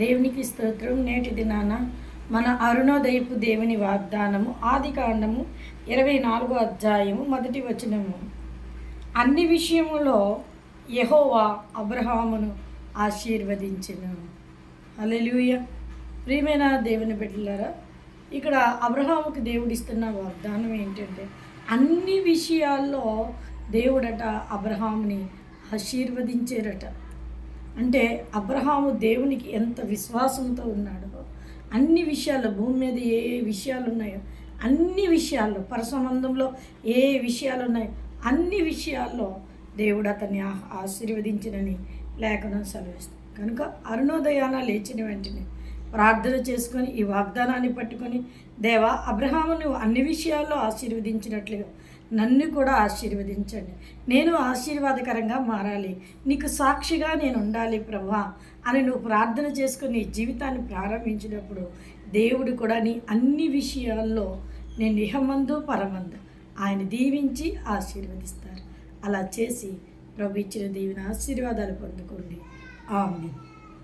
దేవునికి స్తోత్రం. నేటి దినాన మన అరుణోదయపు దేవుని వాగ్దానము ఆదికాండము 24వ అధ్యాయము 1వ వచనము. అన్ని విషయములో యెహోవా అబ్రహామును ఆశీర్వదించెను. హల్లెలూయా. ప్రియమైన దేవుని బిడ్డలారా, ఇక్కడ అబ్రహాముకి దేవుడిస్తున్న వాగ్దానం ఏంటంటే, అన్ని విషయాల్లో దేవుడట అబ్రహాముని ఆశీర్వదించారట. అంటే అబ్రహాము దేవునికి ఎంత విశ్వాసంతో ఉన్నాడో, అన్ని విషయాల్లో, భూమి మీద ఏ విషయాలు ఉన్నాయో అన్ని విషయాల్లో, పరసంబంధంలో ఏ విషయాలు ఉన్నాయో అన్ని విషయాల్లో దేవుడు అతన్ని ఆశీర్వదించినని లేఖనం సెలవిస్తుంది. కనుక అరుణోదయాన లేచిన వెంటనే ప్రార్థన చేసుకొని ఈ వాగ్దానాన్ని పట్టుకొని, దేవా, అబ్రహాము నువ్వు అన్ని విషయాల్లో ఆశీర్వదించినట్లుగా నన్ను కూడా ఆశీర్వదించండి, నేను ఆశీర్వాదకరంగా మారాలి, నీకు సాక్షిగా నేను ఉండాలి ప్రభా అని నువ్వు ప్రార్థన చేసుకొని నీ జీవితాన్ని ప్రారంభించినప్పుడు దేవుడు కూడా నీ అన్ని విషయాల్లో నేను ఇహమందు పరమందు ఆయన దీవించి ఆశీర్వదిస్తారు. అలా చేసి ప్రభు ఇచ్చిన దీవెన ఆశీర్వాదాలు పొందుకోండి. ఆమేన్.